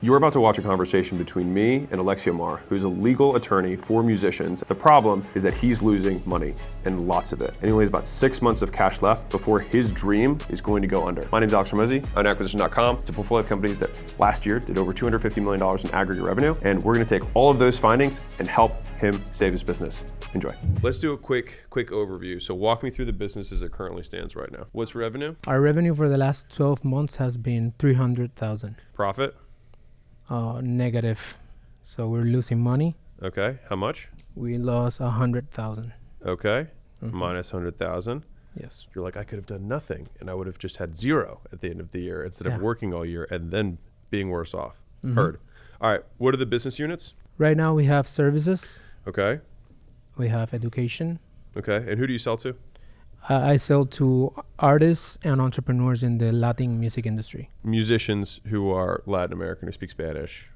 You're about to watch a conversation between me and Alexio Mar, who's a legal attorney for musicians. The problem is that he's losing money, and lots of it. And he only has about 6 months of cash left before his dream is going to go under. My name's Alex Ramezi. I'm acquisition.com. It's a portfolio of companies that last year did over $250 million in aggregate revenue, and we're gonna take all of those findings and help him save his business. Enjoy. Let's do a quick overview. So walk me through the business as it currently stands right now. What's revenue? Our revenue for the last 12 months has been $300,000. Profit? Negative. So we're losing money. Okay, how much? We lost 100,000. Okay, minus 100,000. Yes. You're like, I could have done nothing and I would have just had zero at the end of the year instead of working all year and then being worse off. Heard. All right, what are the business units? Right now we have services. Okay. We have education. Okay, and who do you sell to? I sell to artists and entrepreneurs in the Latin music industry. Musicians who are Latin American, who speak Spanish.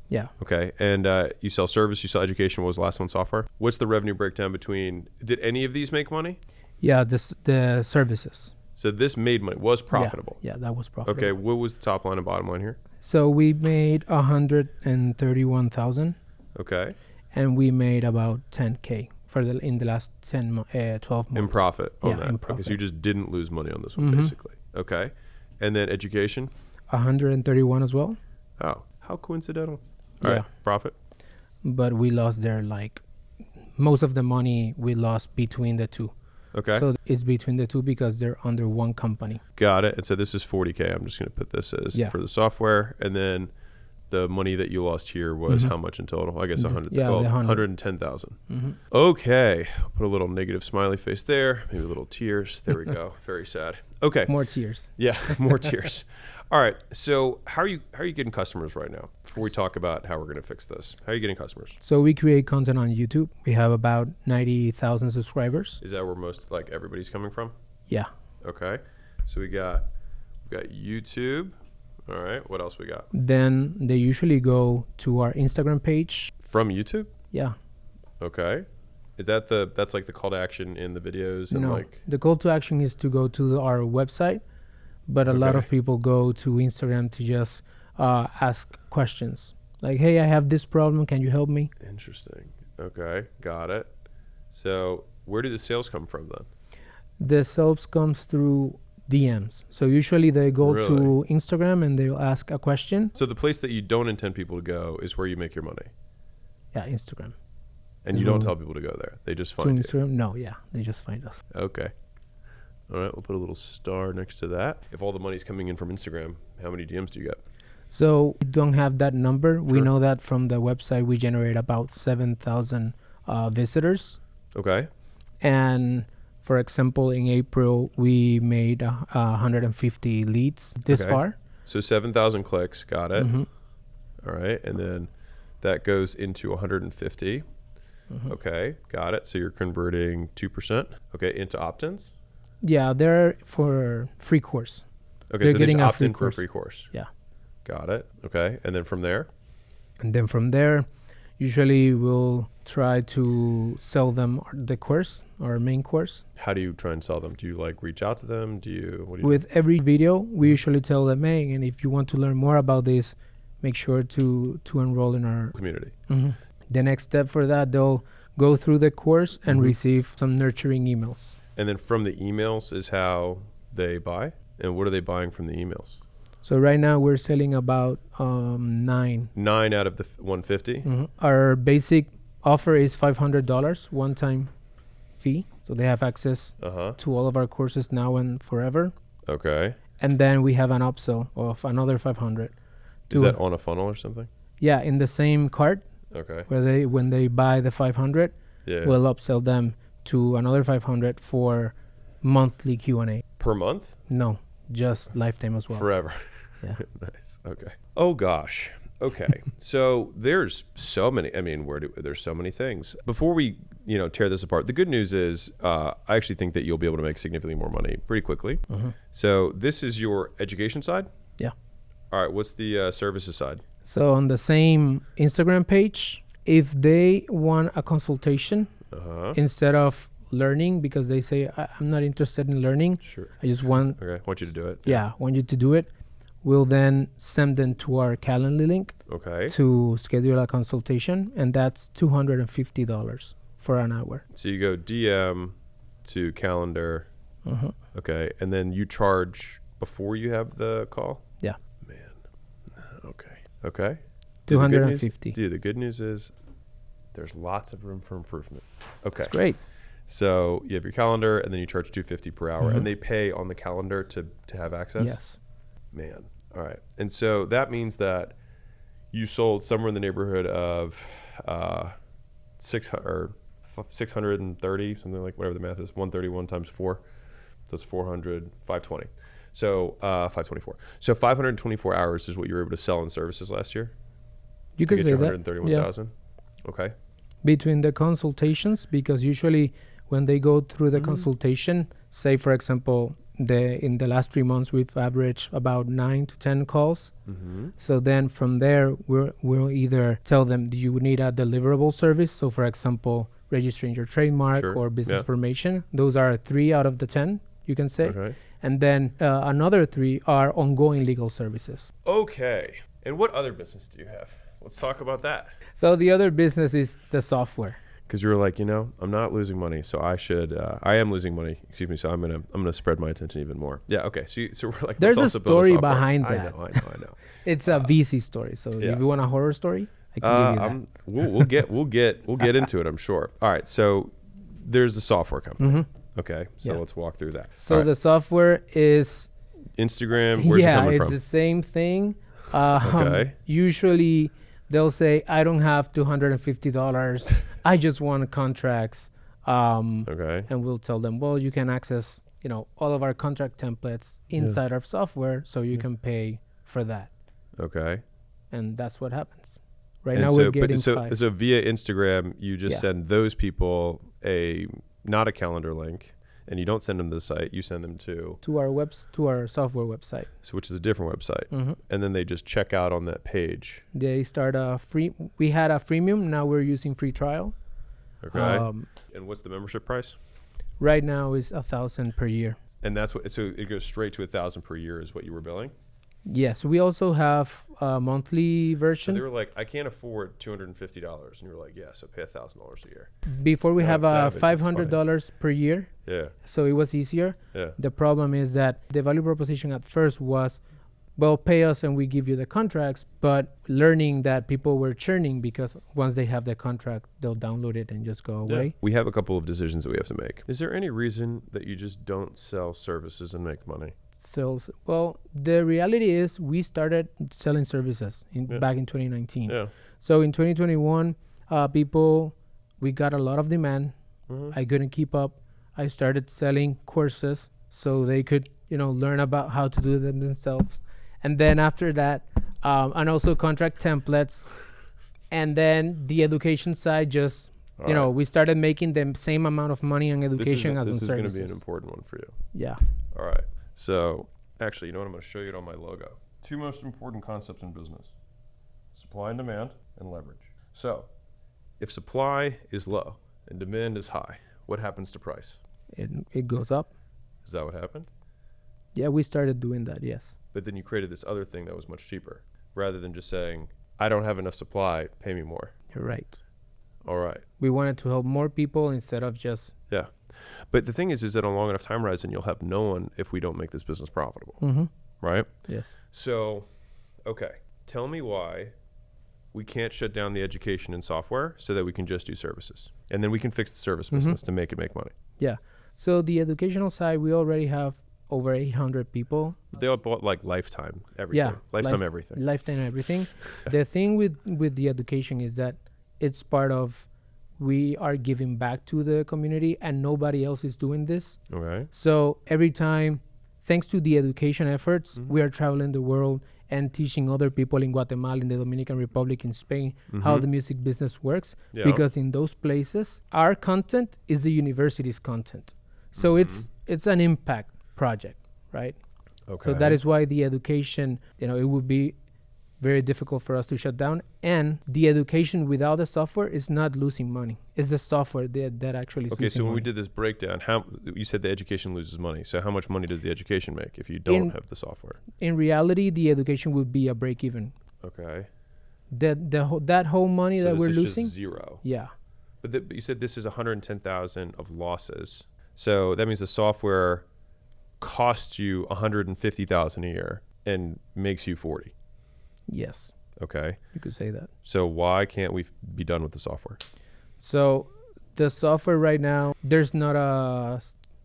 Yeah. Okay, and you sell service, you sell education. What was the last one, software? What's the revenue breakdown between, did any of these make money? Yeah, the services. So this made money, was profitable? Yeah, that was profitable. Okay, what was the top line and bottom line here? So we made 131,000. Okay. And we made about 10K in the last 12 months. In profit on that? In profit. Because you just didn't lose money on this one, basically. Okay. And then education? 131 as well. Oh, how coincidental. All right, profit? But we lost there, like, most of the money we lost between the two. Okay. So it's between the two because they're under one company. Got it. And so this is 40K. I'm just going to put this as for the software. And then the money that you lost here was how much in total? I guess 110,000. Okay. Put a little negative smiley face there. Maybe a little tears. There we go. Very sad. Okay. More tears. Yeah, more tears. All right. So how are you getting customers right now? Before we talk about how we're going to fix this, how are you getting customers? So we create content on YouTube. We have about 90,000 subscribers. Is that where most, like, everybody's coming from? Yeah. Okay. So we've got YouTube. All right. What else we got? Then they usually go to our Instagram page. From YouTube? Yeah. Okay. Is that that's like the call to action in the videos? And no, the call to action is to go to our website, but a lot of people go to Instagram to just ask questions. Like, hey, I have this problem. Can you help me? Interesting. Okay. Got it. So where do the sales come from then? The sales comes through DMs. So usually they go to Instagram and they'll ask a question. So the place that you don't intend people to go is where you make your money? Yeah, Instagram. And you don't tell people to go there? They just find you? Instagram? No, they just find us. Okay. All right, we'll put a little star next to that. If all the money's coming in from Instagram, how many DMs do you get? So we don't have that number. Sure. We know that from the website we generate about 7,000 visitors. Okay. And for example, in April, we made 150 leads this far. So 7,000 clicks, got it. All right, and then that goes into 150. Okay, got it. So you're converting 2%. Okay, into opt-ins? Yeah, they're for free course. Okay, so they just opt in for a free course. Yeah. Got it. Okay, and then from there? And then from there, usually we'll try to sell them the course, our main course. How do you try and sell them? Do you like reach out to them? What do you With every video, we usually tell them, hey, and if you want to learn more about this, make sure to enroll in our community. The next step for that, they'll go through the course and receive some nurturing emails. And then from the emails is how they buy? And what are they buying from the emails? So right now we're selling about 9. 9 out of the 150? Our basic offer is $500 one-time fee. So they have access to all of our courses now and forever. Okay. And then we have an upsell of another $500. Is that on a funnel or something? Yeah, in the same cart. Okay. Where when they buy the 500, we'll upsell them to another 500 for monthly Q&A. Per month? No, just lifetime as well. Forever. Yeah. Nice. Okay. Oh gosh. Okay. So there's so many. I mean, there's so many things. Before we tear this apart, the good news is I actually think that you'll be able to make significantly more money pretty quickly. So this is your education side? Yeah. All right. What's the services side? So on the same Instagram page, if they want a consultation instead of learning, because they say, I'm not interested in learning. Sure. I just want... Okay. Want you to do it. Yeah. Want you to do it. we'll then send them to our Calendly link Okay. to schedule a consultation, and that's $250 for an hour. So you go DM to calendar. Okay. And then you charge before you have the call? Yeah. Man. Okay. Okay. 250. Dude, the good news is there's lots of room for improvement. Okay. That's great. So you have your calendar, and then you charge $250 per hour, and they pay on the calendar to have access? Yes. Man. All right. And so that means that you sold somewhere in the neighborhood of 630, something like, whatever the math is, 131 times 4. That's 400, 520. So 524. So 524 hours is what you were able to sell in services last year? You could get say your that. 131,000? Okay. Between the consultations, because usually when they go through the consultation, say for example, in the last 3 months we've averaged about 9 to 10 calls. So then from there we'll either tell them, do you need a deliverable service? So for example, registering your trademark or business formation. Those are 3 out of the 10, you can say. Okay. And then another 3 are ongoing legal services. Okay. And what other business do you have? Let's talk about that. So the other business is the software. Because you were like, I'm not losing money, so I am losing money. Excuse me. So I'm gonna spread my attention even more. Yeah. Okay. So we're like, there's let's a also build story software. behind I that. know. It's a VC story. So if you want a horror story, I can give you that. We'll get into it, I'm sure. All right. So there's the software company. Okay. So let's walk through that. So the software is Instagram. Where's it coming from? It's the same thing. Okay. Usually they'll say, I don't have $250. I just want contracts. Okay. And we'll tell them, well, you can access, all of our contract templates inside our software, so you can pay for that. Okay. And that's what happens. Right now we're getting 5. So via Instagram, you just send those people not a calendar link, and you don't send them to the site. You send them to our software website. So which is a different website. And then they just check out on that page. They start we had a freemium. Now we're using free trial. Okay. And what's the membership price? Right now is $1,000 per year. And so it goes straight to $1,000 per year is what you were billing? Yes, we also have a monthly version. So they were like, I can't afford $250, and you were like, yeah, so pay $1,000 a year. Before we have $500 per year. Yeah. So it was easier. Yeah. The problem is that the value proposition at first was, well, pay us and we give you the contracts, but learning that people were churning because once they have the contract, they'll download it and just go away. We have a couple of decisions that we have to make. Is there any reason that you just don't sell services and make money? Well, the reality is we started selling services back in 2019. Yeah. So in 2021, we got a lot of demand. I couldn't keep up. I started selling courses so they could, learn about how to do them themselves. And then after that, and also contract templates. And then the education side just, we started making the same amount of money on education as on services. This is going to be an important one for you. Yeah. All right. So actually, you know what? I'm going to show you it on my logo. 2 most important concepts in business: supply and demand, and leverage. So if supply is low and demand is high, what happens to price? It goes up. Is that what happened? Yeah, we started doing that, yes. But then you created this other thing that was much cheaper, rather than just saying, I don't have enough supply, pay me more. You're right. All right. We wanted to help more people instead of just... Yeah. But the thing is that on a long enough time horizon, you'll have no one if we don't make this business profitable. Right? Yes. So, okay. Tell me why we can't shut down the education and software so that we can just do services. And then we can fix the service business to make make money. Yeah. So the educational side, we already have over 800 people. They all bought like lifetime everything. Yeah. Lifetime everything. Lifetime everything. The thing with the education is that it's part of, we are giving back to the community and nobody else is doing this. Okay. So every time, thanks to the education efforts, we are traveling the world and teaching other people in Guatemala, in the Dominican Republic, in Spain, how the music business works. Yeah. Because in those places, our content is the university's content. So it's an impact project, right? Okay. So that is why the education, it would be very difficult for us to shut down. And the education without the software is not losing money. It's the software that actually is Okay, losing so when we money. did this breakdown, how you said the education loses money. So how much money does the education make if you don't have the software? In reality, the education would be a break even. Okay. That whole money So that this we're is losing, just zero. yeah. But you said this is 110,000 of losses. So that means the software costs you 150,000 a year and makes you 40. Yes, Okay. you could say that. So why can't we be done with the software? So the software right now, there's not a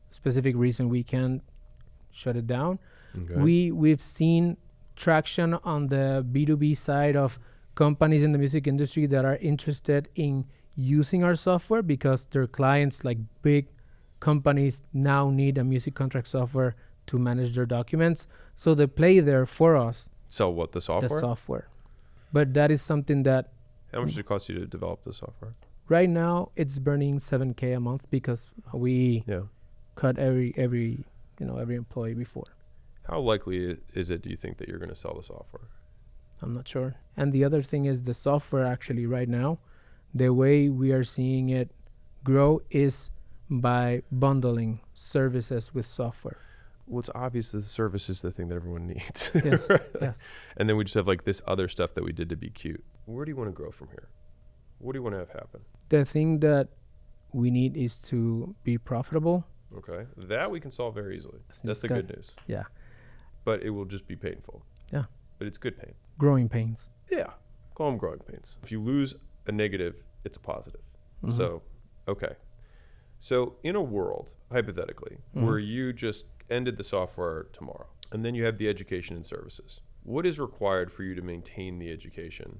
specific reason we can't shut it down. Okay. We've seen traction on the B2B side of companies in the music industry that are interested in using our software because their clients, like big companies, now need a music contract software to manage their documents. So they play there for us, So what, the software? the software. But that is something that How much does it cost you to develop the software? right now it's burning $7,000 a month because we Yeah. cut every employee before. How likely is it, do you think, that you're going to sell the software? I'm not sure. And the other thing is the software actually right now, the way we are seeing it grow is by bundling services with software. Well, it's obvious that the service is the thing that everyone needs. Yes, Right? yes. And then we just have like this other stuff that we did to be cute. Where do you want to grow from here? What do you want to have happen? The thing that we need is to be profitable. Okay. That we can solve very easily. It's That's the good. good news. Yeah. But it will just be painful. Yeah. But it's good pain. Growing pains. Yeah. Call them growing pains. If you lose a negative, it's a positive. So, okay. So in a world, hypothetically, where you just ended the software tomorrow, and then you have the education and services, what is required for you to maintain the education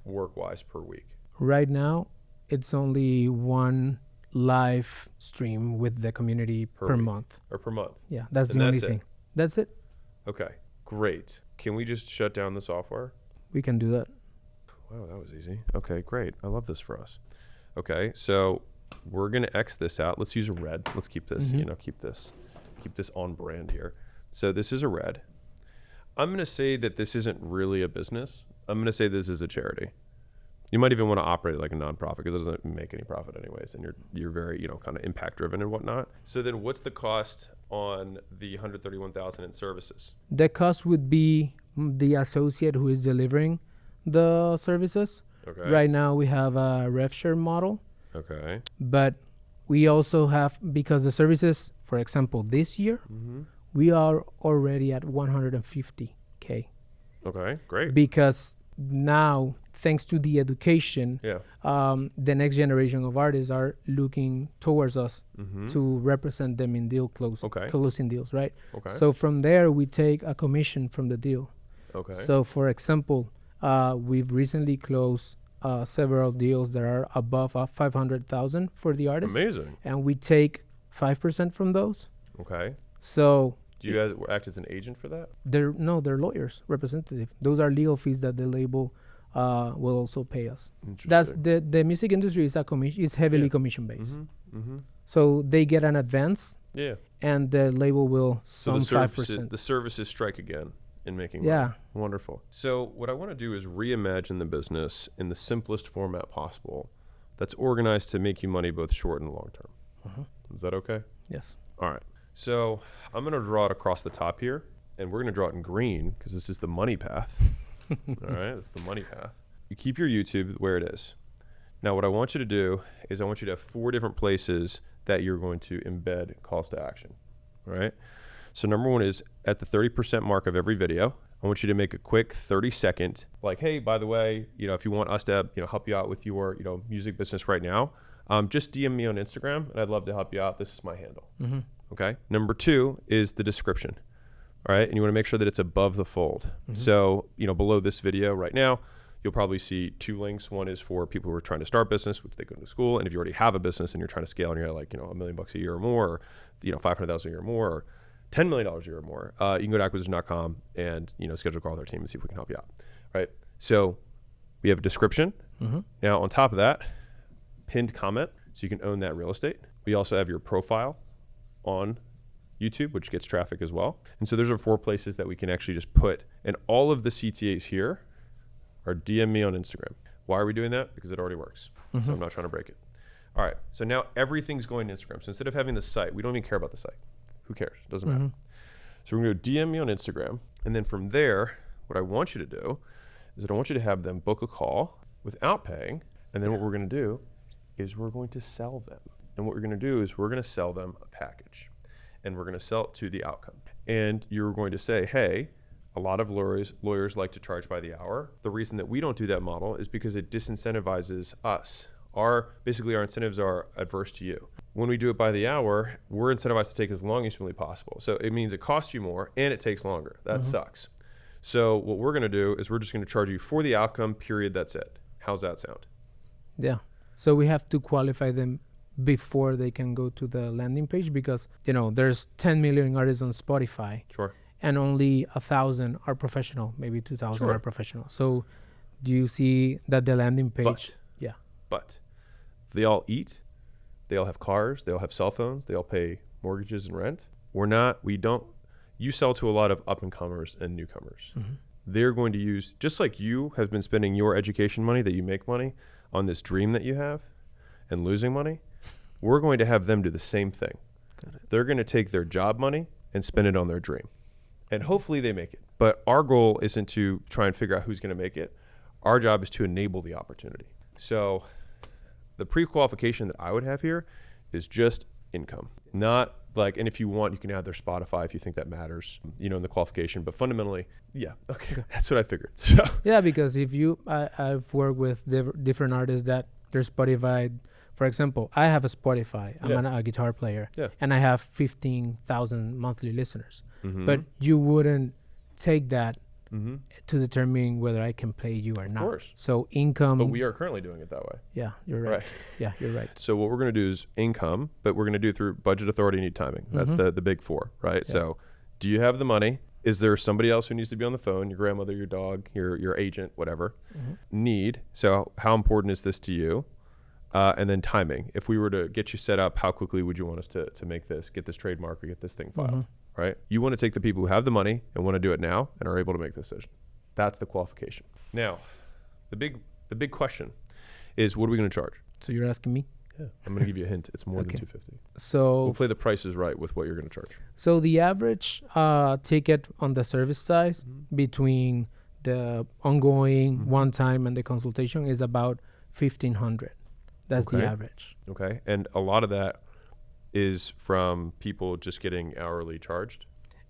work-wise per week? Right now, it's only one live stream with the community per week. month. Or per month? Yeah, that's And the only that's it? thing. That's it. Okay, great. Can we just shut down the software? We can do that. Wow, that was easy. Okay, great. I love this for us. Okay, so we're gonna X this out. Let's use a red. Let's keep this, keep this on brand here. So this is a red. I'm gonna say that this isn't really a business. I'm gonna say this is a charity. You might even want to operate it like a nonprofit because it doesn't make any profit anyways, and you're very kind of impact driven and whatnot. So then, what's the cost on the 131,000 in services? The cost would be the associate who is delivering the services. Okay. Right now we have a rev share model, Okay. but we also have, because the services, for example, this year, we are already at 150K Okay. Great. because now, thanks to the education, Yeah. the next generation of artists are looking towards us to represent them in deal closing deals, right? Okay. So from there, we take a commission from the deal. Okay. So for example, we've recently closed several deals that are above 500,000 for the artist. Amazing. And we take 5% from those. Okay. So Do you guys act as an agent for that? they're lawyers, representative. Those are legal fees that the label will also pay us. That's the music industry is heavily commission based. So they get an advance, Yeah. and the label will So sum 5%. the services strike again in making Yeah. money. Wonderful. So what I want to do is reimagine the business in the simplest format possible that's organized to make you money both short and long term. Is that okay? Yes. All right. So I'm going to draw it across the top here, and we're going to draw it in green because this is the money path. All right, it's the money path. You keep your YouTube where it is. Now what I want you to do is I want you to have 4 different places that you're going to embed calls to action. All right. So number 1 is at the 30% mark of every video, I want you to make a quick 30-second, like, hey, by the way, if you want us to, help you out with your, music business right now, just DM me on Instagram, and I'd love to help you out. This is my handle. Okay. Number 2 is the description. All right. And you want to make sure that it's above the fold. So, below this video right now, you'll probably see 2 links. One is for people who are trying to start business, which they go to school. And if you already have a business and you're trying to scale and you're at like, $1 million a year or more, or, 500,000 a year or more, or $10 million a year or more, you can go to acquisition.com and, schedule a call with our team and see if we can help you out. Right. So we have a description. Now on top of that, pinned comment. So you can own that real estate. We also have your profile on YouTube, which gets traffic as well. And so those are 4 places that we can actually just put, and all of the CTAs here are DM me on Instagram. Why are we doing that? Because it already works. So I'm not trying to break it. All right. So now everything's going to Instagram. So instead of having the site, we don't even care about the site. Who cares? Doesn't matter. So we're going to DM me on Instagram. And then from there, what I want you to do is that I want you to have them book a call without paying. And then what we're going to do is we're going to sell them. And what we're going to do is we're going to sell them a package. And we're going to sell it to the outcome. And you're going to say, hey, a lot of lawyers like to charge by the hour. The reason that we don't do that model is because it disincentivizes us. Basically our incentives are adverse to you. When we do it by the hour, we're incentivized to take as long as humanly possible. So it means it costs you more and it takes longer. That sucks. So what we're going to do is we're just going to charge you for the outcome, period. That's it. How's that sound? Yeah. So we have to qualify them before they can go to the landing page because, there's 10 million artists on Spotify. Sure. And only 1,000 are professional, maybe 2,000 are professional. So do you see that the landing page? But they all eat, they all have cars, they all have cell phones, they all pay mortgages and rent. You sell to a lot of up and comers and newcomers. They're going to use, just like you have been spending your education money that you make money on this dream that you have and losing money, we're going to have them do the same thing. They're going to take their job money and spend it on their dream. And hopefully they make it. But our goal isn't to try and figure out who's going to make it. Our job is to enable the opportunity. So the pre-qualification that I would have here is just income. Not like, and if you want, you can add their Spotify if you think that matters, in the qualification. But fundamentally, okay. That's what I figured. So yeah, because if I've worked with different artists that their Spotify, for example, I have a Spotify. I'm a guitar player, and I have 15,000 monthly listeners. But you wouldn't take that to determine whether I can play you or not. Of course. So income. But we are currently doing it that way. Yeah, you're right. Yeah, you're right. So what we're going to do is income, but we're going to do it through budget, authority, need timing. That's the big four, right? Yeah. So do you have the money? Is there somebody else who needs to be on the phone? Your grandmother, your dog, your agent, whatever. Need. So how important is this to you? And then timing. If we were to get you set up, how quickly would you want us to make this, get this trademark or get this thing filed? Right? You want to take the people who have the money and want to do it now and are able to make the decision. That's the qualification. Now, the big question is, what are we going to charge? So you're asking me? Yeah. I'm going to give you a hint. It's more than $250. So we'll play the prices right with what you're going to charge. So the average ticket on the service size between the ongoing one time and the consultation is about $1,500. That's the average. Okay. And a lot of that is from people just getting hourly charged?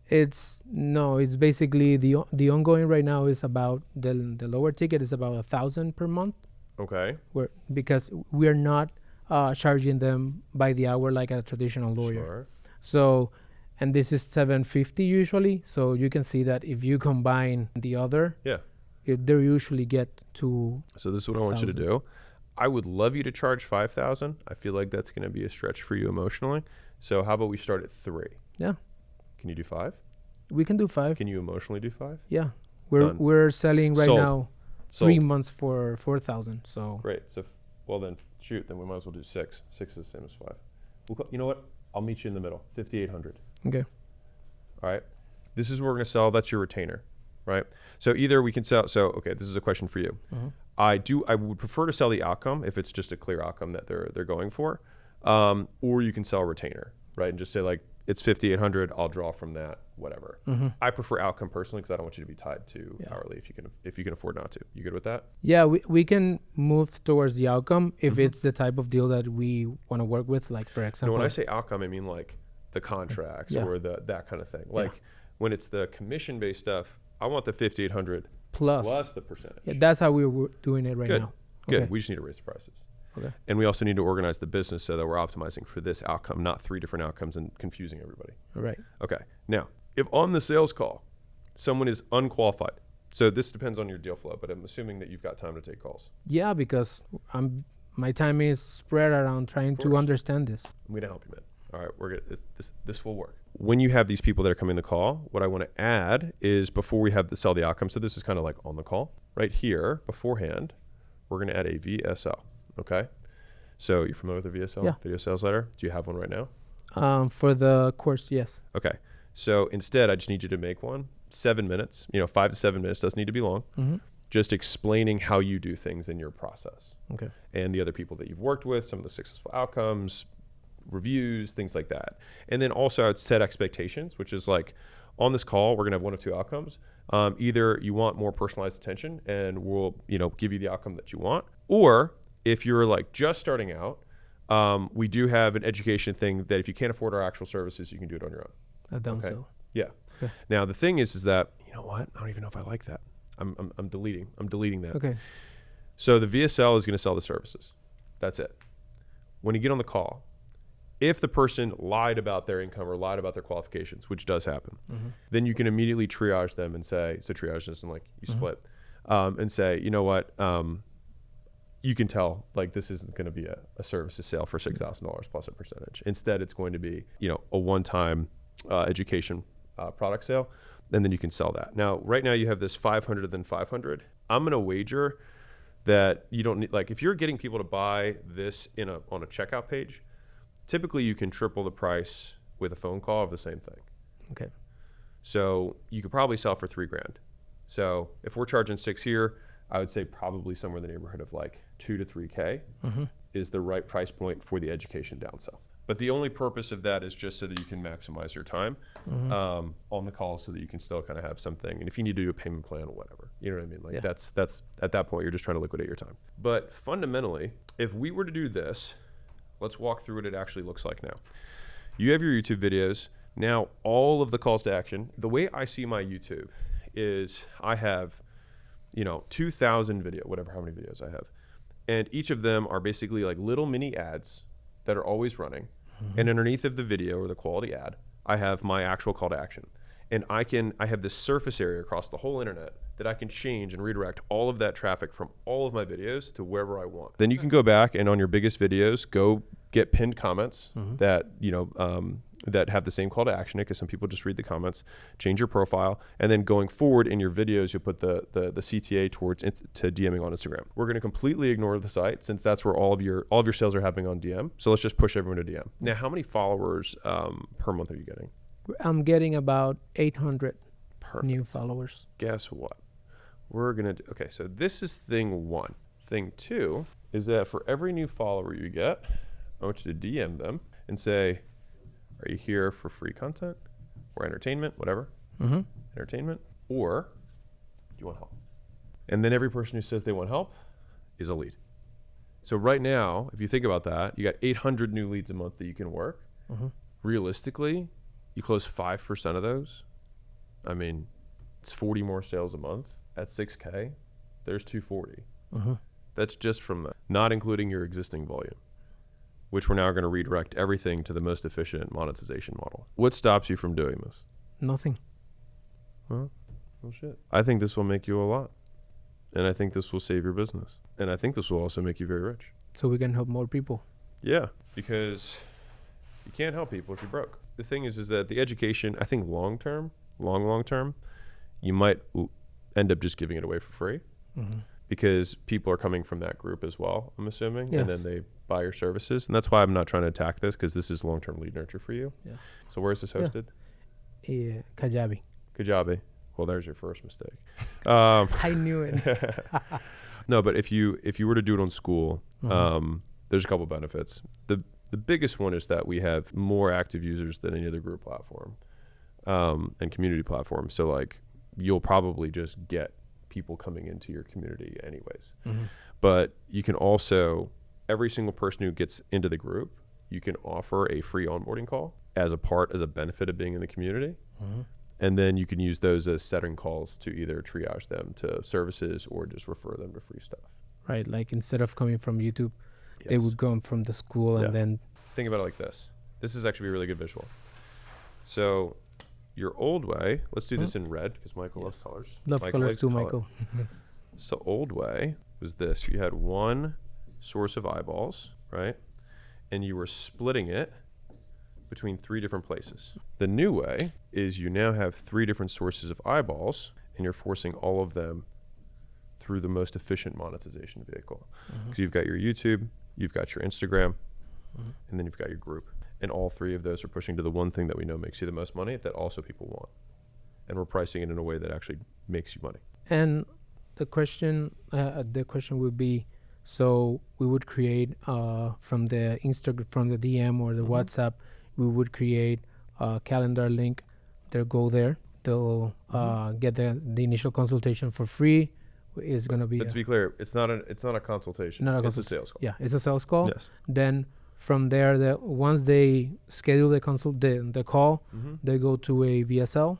It's basically the ongoing right now is about the lower ticket is about $1,000 per month. Okay. Because we are not charging them by the hour like a traditional lawyer. Sure. So, and this is $750 usually. So you can see that if you combine the other, they usually get to. So this is what I want you to do. I would love you to charge $5,000. I feel like that's going to be a stretch for you emotionally. So how about we start at 3? Yeah. Can you do 5? We can do 5. Can you emotionally do 5? Yeah. We're selling right now 3 months for $4,000. So great. So then shoot. Then we might as well do 6. 6 is the same as 5. You know what? I'll meet you in the middle. $5,800. Okay. All right. This is what we're going to sell. That's your retainer, right? So either we can sell. So okay, this is a question for you. I would prefer to sell the outcome if it's just a clear outcome that they're going for, or you can sell a retainer, right? And just say like it's $5,800. I'll draw from that, whatever. I prefer outcome personally because I don't want you to be tied to hourly if you can afford not to. You good with that? Yeah, we can move towards the outcome if it's the type of deal that we want to work with. Like for example, when I say outcome, I mean like the contracts or that kind of thing. Like when it's the commission based stuff, I want the $5,800 plus the percentage. Yeah, that's how we're doing it right now. Good. We just need to raise the prices. Okay. And we also need to organize the business so that we're optimizing for this outcome, not 3 different outcomes and confusing everybody. All right. Okay. Now, if on the sales call, someone is unqualified, so this depends on your deal flow, but I'm assuming that you've got time to take calls. Yeah, because my time is spread around trying to understand this. I'm going to help you, man. All right, we're good. This will work. When you have these people that are coming to the call, what I want to add is before we have to sell the outcome, so this is kind of like on the call, right here beforehand, we're going to add a VSL, okay? So you're familiar with the VSL? Yeah. Video sales letter? Do you have one right now? For the course, yes. Okay. So instead, I just need you to make one, 7 minutes, 5 to 7 minutes, doesn't need to be long. just explaining how you do things in your process. Okay. And the other people that you've worked with, some of the successful outcomes, reviews, things like that. And then also I would set expectations, which is like, on this call, we're gonna have one of two outcomes. Either you want more personalized attention and we'll, give you the outcome that you want. Or if you're like just starting out, we do have an education thing that if you can't afford our actual services, you can do it on your own. A downsell. Yeah. Okay. Now the thing is that, you know what? I don't even know if I like that. I'm deleting that. Okay. So the VSL is going to sell the services. That's it. When you get on the call, if the person lied about their income or lied about their qualifications, which does happen, then you can immediately triage them and say, so triage isn't like you split, and say, you know what, you can tell like this isn't going to be a services sale for $6,000 plus a percentage. Instead, it's going to be, a one-time education product sale, and then you can sell that. Now, right now you have this 500 then 500. I'm going to wager that you don't need, like if you're getting people to buy this on a checkout page, typically you can triple the price with a phone call of the same thing. Okay. So you could probably sell for $3,000. So if we're charging 6 here, I would say probably somewhere in the neighborhood of like 2 to 3K is the right price point for the education downsell. But the only purpose of that is just so that you can maximize your time on the call, so that you can still kind of have something. And if you need to do a payment plan or whatever, you know what I mean? Like that's at that point, you're just trying to liquidate your time. But fundamentally, if we were to do this, let's walk through what it actually looks like now. You have your YouTube videos. Now, all of the calls to action, the way I see my YouTube is I have, 2,000 video, whatever, how many videos I have. And each of them are basically like little mini ads that are always running. And underneath of the video or the quality ad, I have my actual call to action. And I have this surface area across the whole internet that I can change and redirect all of that traffic from all of my videos to wherever I want. Then you can go back and on your biggest videos, go get pinned comments that, that have the same call to action, because some people just read the comments, change your profile, and then going forward in your videos, you'll put the CTA towards to DMing on Instagram. We're going to completely ignore the site since that's where all of your sales are happening on DM. So let's just push everyone to DM. Now, how many followers per month are you getting? I'm getting about 800 Perfect. new followers. Guess what? We're going to okay, so this is thing one. Thing two is that for every new follower you get, I want you to DM them and say, are you here for free content or entertainment, whatever, entertainment, or do you want help? And then every person who says they want help is a lead. So right now, if you think about that, you got 800 new leads a month that you can work. Realistically, you close 5% of those. I mean, it's 40 more sales a month at 6K. There's 240. That's just from that, not including your existing volume, which we're now going to redirect everything to the most efficient monetization model. What stops you from doing this? Nothing. Well, shit. I think this will make you a lot. And I think this will save your business. And I think this will also make you very rich. So we can help more people. Yeah, because you can't help people if you're broke. The thing is that the education, I think long term, you might end up just giving it away for free. Because people are coming from that group as well, I'm assuming. Yes. And then they buy your services. And that's why I'm not trying to attack this, because this is long-term lead nurture for you. Yeah. So where is this hosted? Yeah, Kajabi. Kajabi. Well, there's your first mistake. I knew it. No, but if you were to do it on school, there's a couple benefits. The biggest one is that we have more active users than any other group platform and community platform. So like you'll probably just get people coming into your community anyways. But you can also, every single person who gets into the group, you can offer a free onboarding call as a benefit of being in the community. And then you can use those as setting calls to either triage them to services or just refer them to free stuff. Right, like instead of coming from YouTube, they would come from the school and then... Think about it like this. This is actually a really good visual. So your old way, let's do this in red because Michael loves colors. Love colors too, Michael. So old way was this. You had one source of eyeballs, right? And you were splitting it between 3 different places. The new way is you now have 3 different sources of eyeballs and you're forcing all of them through the most efficient monetization vehicle. Because you've got your YouTube, you've got your Instagram, and then you've got your group. And all 3 of those are pushing to the one thing that we know makes you the most money that also people want. And we're pricing it in a way that actually makes you money. And the question would be, so we would create from the Instagram, from the DM or the WhatsApp, we would create a calendar link. They'll go there. They'll get the initial consultation for free. Is going to be. But to be clear, it's not a consultation. It's a sales call. Yeah, it's a sales call. Yes. Then from there, once they schedule the call, they go to a VSL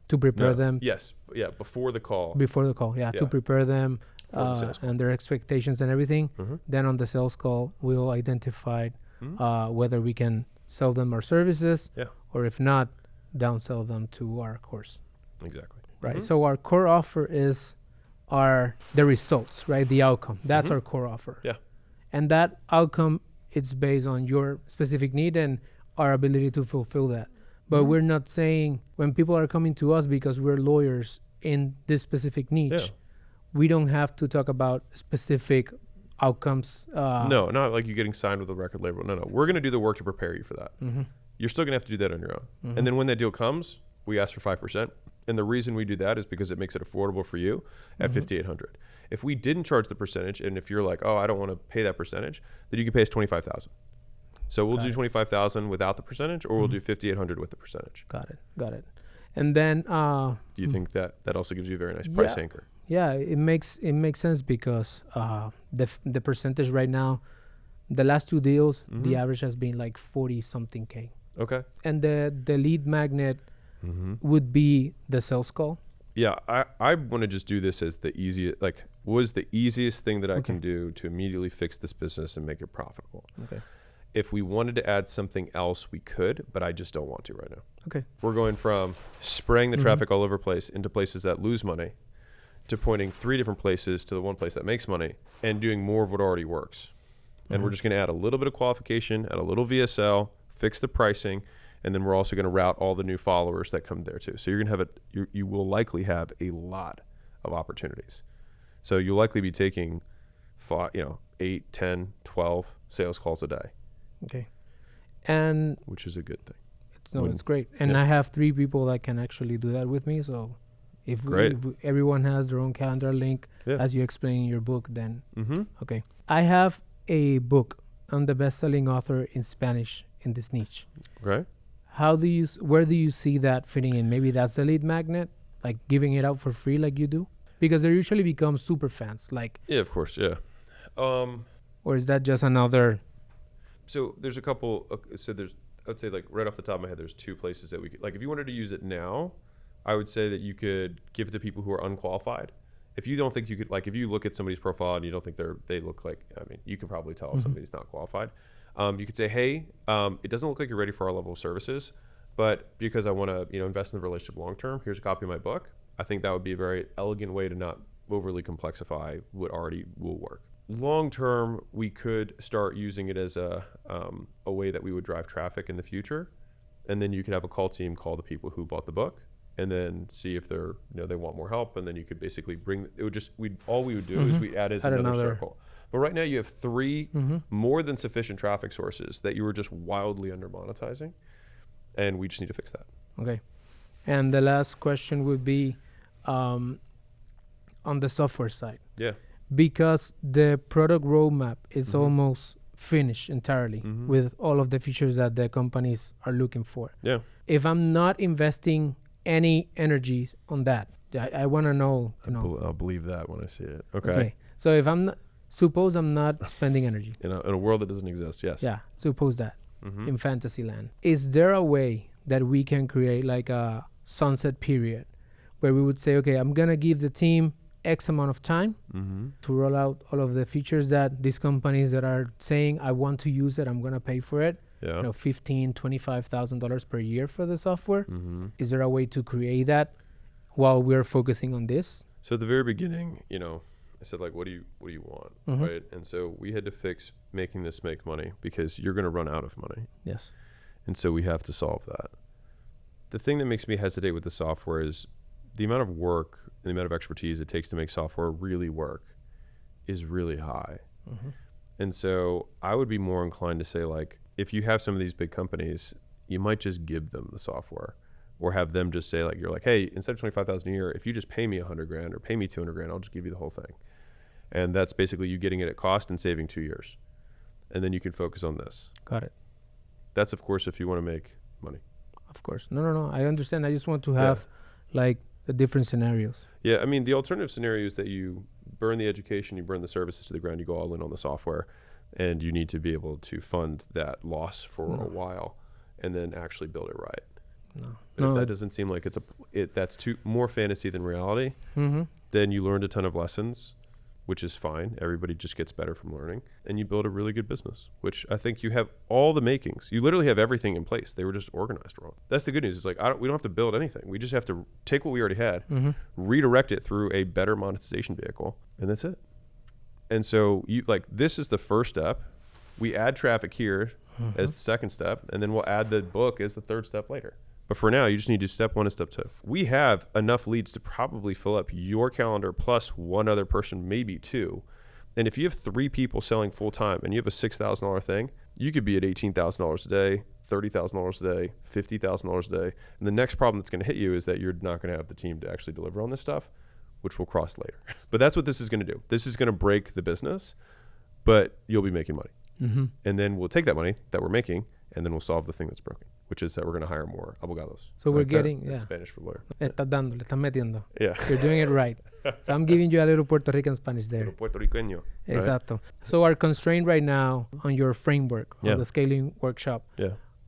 to prepare them. Yes. Yeah. Before the call. To prepare them and their expectations and everything. Then on the sales call, we'll identify whether we can sell them our services, or if not, downsell them to our course. Exactly. Right. So our core offer is the results, right? The outcome. That's our core offer. Yeah. And that outcome, it's based on your specific need and our ability to fulfill that. But we're not saying, when people are coming to us because we're lawyers in this specific niche, we don't have to talk about specific outcomes. No, not like you getting signed with a record label. No. We're going to do the work to prepare you for that. You're still going to have to do that on your own. And then when that deal comes, we ask for 5%. And the reason we do that is because it makes it affordable for you at $5,800. If we didn't charge the percentage, and if you're like, oh, I don't want to pay that percentage, then you can pay us $25,000. So we'll do $25,000 without the percentage, or we'll do $5,800 with the percentage. Got it. And then, do you think that also gives you a very nice price anchor? Yeah, it makes sense because the percentage right now, the last two deals, the average has been like 40 something K. Okay. And the lead magnet would be the sales call. Yeah, I want to just do this as the easiest, like, was the easiest thing that I can do to immediately fix this business and make it profitable. Okay. If we wanted to add something else, we could, but I just don't want to right now. Okay. We're going from spraying the traffic all over place into places that lose money to pointing 3 different places to the one place that makes money and doing more of what already works. And we're just going to add a little bit of qualification, add a little VSL, fix the pricing, and then we're also going to route all the new followers that come there too. So you're going to have you will likely have a lot of opportunities. So you'll likely be taking 8, 10, 12 sales calls a day. Okay. And which is a good thing. It's great. And I have 3 people that can actually do that with me. So if everyone has their own calendar link, as you explain in your book, then okay. I have a book. I'm the best-selling author in Spanish in this niche. Okay. Where do you see that fitting in? Maybe that's the lead magnet, like giving it out for free like you do? Because they usually become super fans. Like, yeah, of course, yeah. Or is that just another? So there's a couple. I would say, like, right off the top of my head, there's 2 places that we could, like, if you wanted to use it now, I would say that you could give it to people who are unqualified. If you don't think you could, like, if you look at somebody's profile and you don't think they look like, I mean, you can probably tell if somebody's not qualified. You could say, hey, it doesn't look like you're ready for our level of services, but because I want to, invest in the relationship long term, here's a copy of my book. I think that would be a very elegant way to not overly complexify what already will work. Long term, we could start using it as a way that we would drive traffic in the future, and then you could have a call team call the people who bought the book, and then see if they're they want more help, and then you could basically all we would do is we add another circle. But right now you have 3 more than sufficient traffic sources that you were just wildly under monetizing, and we just need to fix that. Okay. And the last question would be on the software side. Yeah. Because the product roadmap is almost finished entirely with all of the features that the companies are looking for. Yeah. If I'm not investing any energies on that, I want to know. I'll believe that when I see it. Okay. So if suppose I'm not spending energy. In a world that doesn't exist, yes. Yeah, suppose that. In fantasy land. Is there a way that we can create like a sunset period where we would say, okay, I'm going to give the team X amount of time to roll out all of the features that these companies that are saying, I want to use it, I'm going to pay for it. Yeah. $15,000, $25,000 per year for the software. Is there a way to create that while we're focusing on this? So at the very beginning, I said, like, what do you want, right? And so we had to fix making this make money because you're going to run out of money. Yes. And so we have to solve that. The thing that makes me hesitate with the software is the amount of work and the amount of expertise it takes to make software really work is really high. And so I would be more inclined to say, like, if you have some of these big companies, you might just give them the software or have them just say like, you're like, hey, instead of 25,000 a year, if you just pay me 100 grand or pay me 200 grand, I'll just give you the whole thing. And that's basically you getting it at cost and saving 2 years. And then you can focus on this. Got it. That's of course, if you want to make money. Of course. No. I understand. I just want to have like the different scenarios. Yeah. I mean, the alternative scenario is that you burn the education, you burn the services to the ground, you go all in on the software, and you need to be able to fund that loss for a while and then actually build it right. But if that doesn't seem like that's too more fantasy than reality, then you learned a ton of lessons, which is fine. Everybody just gets better from learning, and you build a really good business, which I think you have all the makings. You literally have everything in place. They were just organized wrong. That's the good news. It's like we don't have to build anything. We just have to take what we already had, redirect it through a better monetization vehicle, and that's it. And so this is the first step. We add traffic here as the second step, and then we'll add the book as the third step later. But for now, you just need to step 1 and step 2. We have enough leads to probably fill up your calendar plus one other person, maybe 2. And if you have 3 people selling full time and you have a $6,000 thing, you could be at $18,000 a day, $30,000 a day, $50,000 a day. And the next problem that's going to hit you is that you're not going to have the team to actually deliver on this stuff, which we'll cross later. But that's what this is going to do. This is going to break the business, but you'll be making money. And then we'll take that money that we're making, and then we'll solve the thing that's broken, which is that we're going to hire more abogados. So we're getting, That's Spanish for lawyer. Estás dando, le estás metiendo. Yeah. You're doing it right. So I'm giving you a little Puerto Rican Spanish there. Little Puerto Riqueño. Right? Exacto. So our constraint right now on your framework, on the scaling workshop,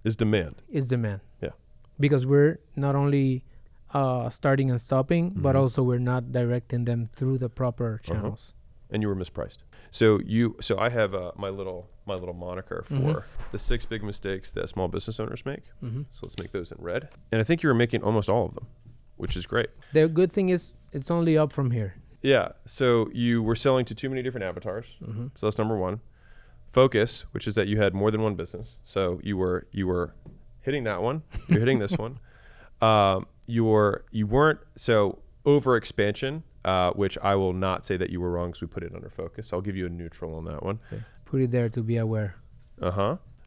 is demand. Is demand. Yeah. Because we're not only starting and stopping, but also we're not directing them through the proper channels. And you were mispriced. So I have my little moniker for the 6 big mistakes that small business owners make. So let's make those in red. And I think you were making almost all of them, which is great. The good thing is it's only up from here. Yeah. So you were selling to too many different avatars. So that's number 1. Focus, which is that you had more than one business. So you were hitting that one. You're hitting this one. You weren't so over expansion. Which I will not say that you were wrong because we put it under focus. I'll give you a neutral on that one. Okay. Put it there to be aware.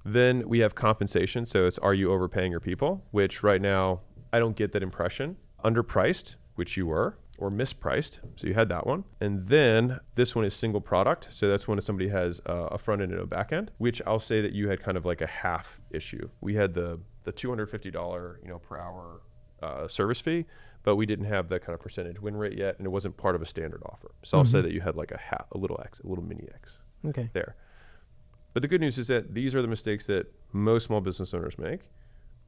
Then we have compensation. So it's, are you overpaying your people? Which right now, I don't get that impression. Underpriced, which you were, or mispriced. So you had that one. And then this one is single product. So that's when somebody has a front end and a back end, which I'll say that you had kind of like a half issue. We had the $250 per hour service fee, but we didn't have that kind of percentage win rate yet, and it wasn't part of a standard offer. So I'll say that you had like a little mini X there. But the good news is that these are the mistakes that most small business owners make,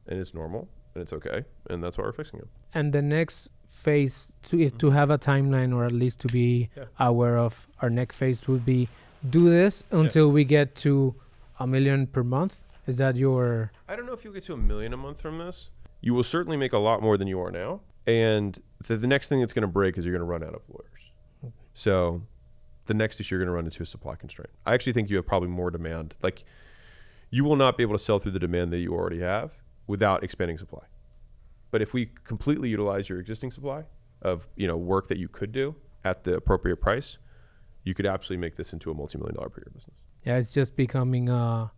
and it's normal, and it's okay, and that's why we're fixing them. And the next phase, to have a timeline, or at least to be aware of, our next phase would be do this until we get to $1 million per month. Is that your... I don't know if you'll get to $1 million a month from this. You will certainly make a lot more than you are now. And the next thing that's going to break is you're going to run out of lawyers. So the next issue you're going to run into a supply constraint. I actually think you have probably more demand. Like, you will not be able to sell through the demand that you already have without expanding supply. But if we completely utilize your existing supply of work that you could do at the appropriate price, you could absolutely make this into a multi-million-dollar per year business. Yeah, it's just becoming a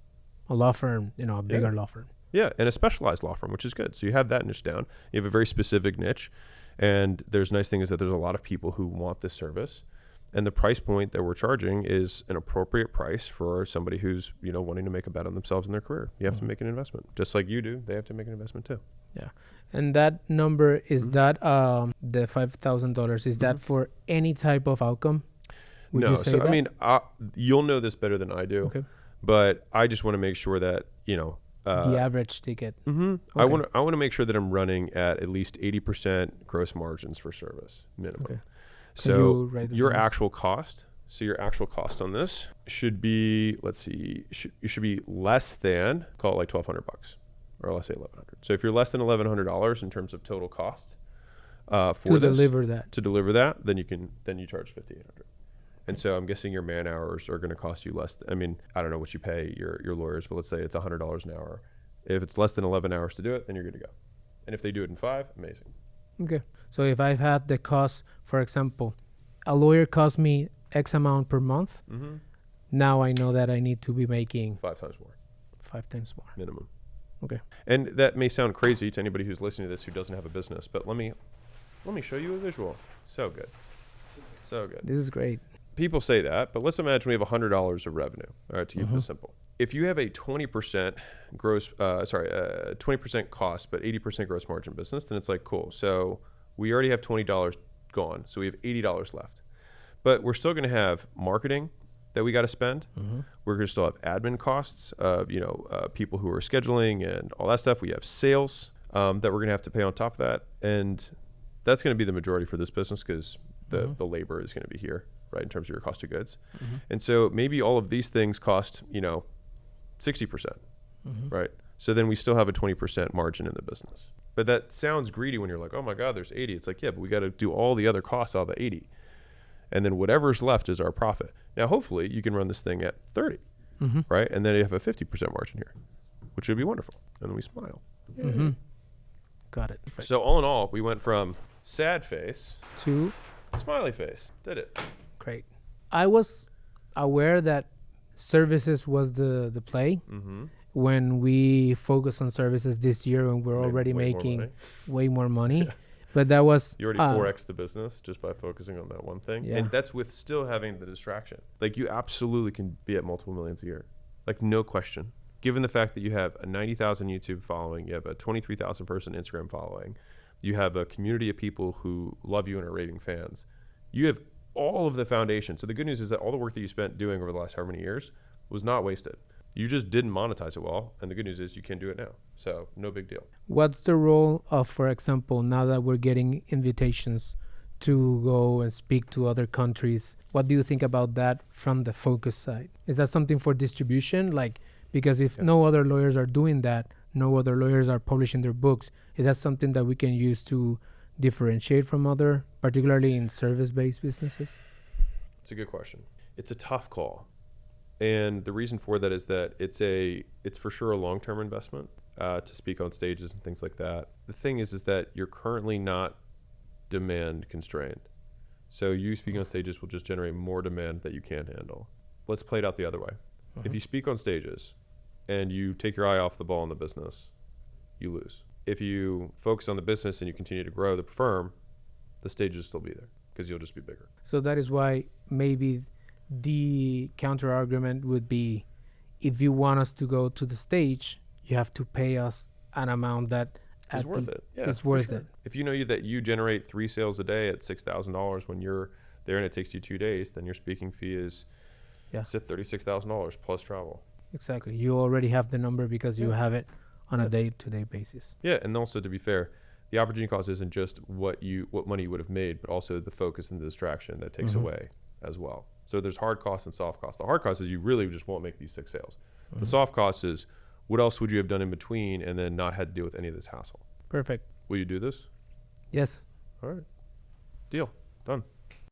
law firm, a bigger law firm. Yeah, and a specialized law firm, which is good. So you have that niche down. You have a very specific niche. And there's nice thing is that there's a lot of people who want this service. And the price point that we're charging is an appropriate price for somebody who's, wanting to make a bet on themselves in their career. You have to make an investment. Just like you do, they have to make an investment too. Yeah. And that number, is that the $5,000, is that for any type of outcome? Would no. you say So, that? I mean, you'll know this better than I do. Okay. But I just want to make sure that, the average ticket. Okay. I want to make sure that I'm running at least 80% gross margins for service minimum. Okay. So your actual cost on this should be, you should be less than, call it like $1,200, or let's say $1,100. So if you're less than $1,100 in terms of total cost to deliver that, then you charge $5,800. And so I'm guessing your man hours are going to cost you less. I don't know what you pay your lawyers, but let's say it's $100 an hour. If it's less than 11 hours to do it, then you're good to go. And if they do it in 5, amazing. Okay. So if I've had the cost, for example, a lawyer costs me X amount per month, now I know that I need to be making 5 times more. 5 times more. Minimum. Okay. And that may sound crazy to anybody who's listening to this who doesn't have a business, but let me show you a visual. So good. So good. This is great. People say that, but let's imagine we have $100 of revenue, all right, to keep this simple. If you have a 20% 20% cost, but 80% gross margin business, then it's like, cool. So we already have $20 gone. So we have $80 left, but we're still going to have marketing that we got to spend. We're going to still have admin costs of, people who are scheduling and all that stuff. We have sales that we're going to have to pay on top of that. And that's going to be the majority for this business because the labor is going to be here, right, in terms of your cost of goods. And so maybe all of these things cost, 60%, right? So then we still have a 20% margin in the business. But that sounds greedy when you're like, oh my God, there's 80. It's like, yeah, but we got to do all the other costs out of the 80. And then whatever's left is our profit. Now, hopefully you can run this thing at 30, right? And then you have a 50% margin here, which would be wonderful. And then we smile. Got it. So all in all, we went from sad face to smiley face. Did it. great. I was aware that services was the play when we focus on services this year and we're already making way more money. But that was you already 4x the business just by focusing on that one thing. And that's with still having the distraction. Like you absolutely can be at multiple millions a year. Like no question. Given the fact that you have a 90,000 YouTube following, you have a 23,000 person Instagram following, you have a community of people who love you and are raving fans. You have all of the foundation. So the good news is that all the work that you spent doing over the last however many years was not wasted. You just didn't monetize it well. And the good news is you can do it now. So no big deal. What's the role of, for example, now that we're getting invitations to go and speak to other countries, what do you think about that from the focus side? Is that something for distribution? Like, because if no other lawyers are doing that, no other lawyers are publishing their books, is that something that we can use to differentiate from other, particularly in service-based businesses? It's a good question. It's a tough call. And the reason for that is that it's for sure a long-term investment to speak on stages and things like that. The thing is that you're currently not demand constrained. So you speaking on stages will just generate more demand that you can't handle. Let's play it out the other way. If you speak on stages and you take your eye off the ball in the business, you lose. If you focus on the business and you continue to grow the firm, the stages will still be there because you'll just be bigger. So that is why maybe the counter argument would be, if you want us to go to the stage, you have to pay us an amount that is worth it. Yeah, it's worth it. If you know that you generate 3 sales a day at $6,000 when you're there and it takes you 2 days, then your speaking fee is $36,000 plus travel. Exactly. You already have the number because you have it on a day-to-day basis. Yeah, and also to be fair, the opportunity cost isn't just what money you would have made, but also the focus and the distraction that takes away as well. So there's hard costs and soft costs. The hard cost is you really just won't make these 6 sales. The soft cost is what else would you have done in between and then not had to deal with any of this hassle. Perfect. Will you do this? Yes. All right. Deal. Done.